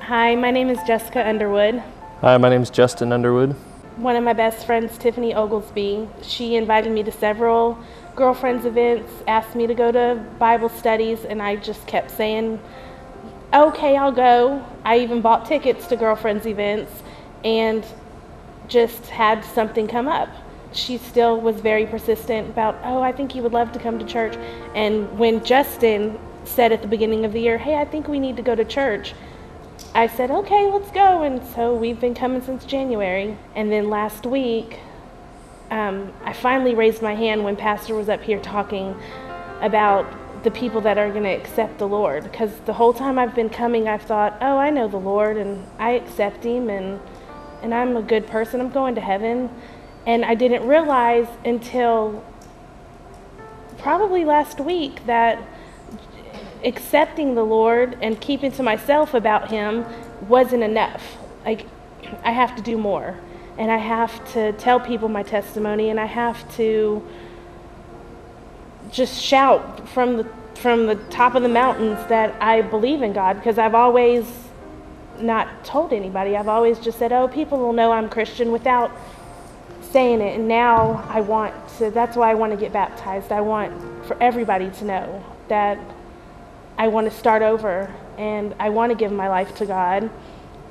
Hi, my name is Jessica Underwood. Hi, my name is Justin Underwood. One of my best friends, Tiffany Oglesby, she invited me to several girlfriends events, asked me to go to Bible studies, and I just kept saying, okay, I'll go. I even bought tickets to girlfriends events and just had something come up. She still was very persistent about, oh, I think you would love to come to church. And when Justin said at the beginning of the year, hey, I think we need to go to church, I said, okay, let's go. And so we've been coming since January. And then last week, I finally raised my hand when Pastor was up here talking about the people that are going to accept the Lord. Because the whole time I've been coming, I've thought, oh, I know the Lord and I accept Him and I'm a good person. I'm going to heaven. And I didn't realize until probably last week that accepting the Lord and keeping to myself about Him wasn't enough. Like, I have to do more, and I have to tell people my testimony, and I have to just shout from the top of the mountains that I believe in God, because I've always not told anybody. I've always just said, oh, people will know I'm Christian without saying it. And now I want to, that's why I want to get baptized. I want for everybody to know that I want to start over, and I want to give my life to God,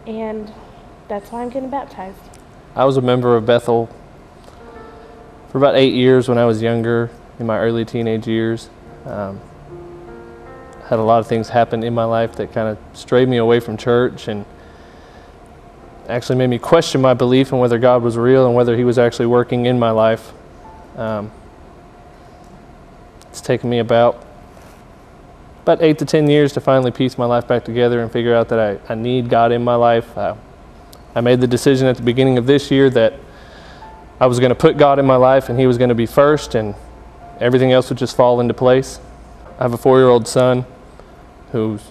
and that's why I'm getting baptized. I was a member of Bethel for about 8 years when I was younger, in my early teenage years. Had a lot of things happen in my life that kind of strayed me away from church and actually made me question my belief in whether God was real and whether He was actually working in my life. It's taken me about 8 to 10 years to finally piece my life back together and figure out that I need God in my life. I made the decision at the beginning of this year that I was going to put God in my life and He was going to be first, and everything else would just fall into place. I have a 4-year-old son who's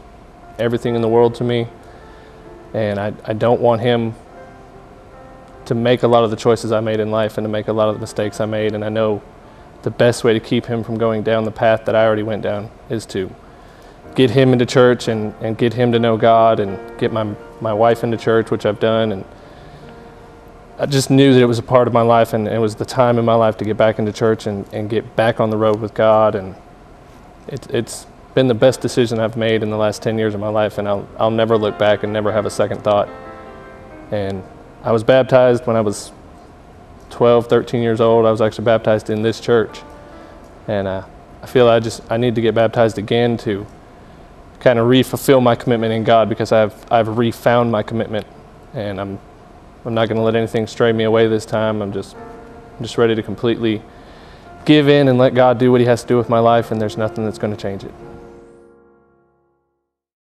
everything in the world to me, and I don't want him to make a lot of the choices I made in life and to make a lot of the mistakes I made. And I know the best way to keep him from going down the path that I already went down is to get him into church and get him to know God, and get my wife into church, which I've done. And I just knew that it was a part of my life, and it was the time in my life to get back into church and get back on the road with God. And it's been the best decision I've made in the last 10 years of my life, and I'll never look back and never have a second thought. And I was baptized when I was 12, 13 years old. I was actually baptized in this church. And I feel I need to get baptized again to kind of re-fulfill my commitment in God, because I've re-found my commitment, and I'm not going to let anything stray me away this time. I'm just ready to completely give in and let God do what He has to do with my life, and there's nothing that's going to change it.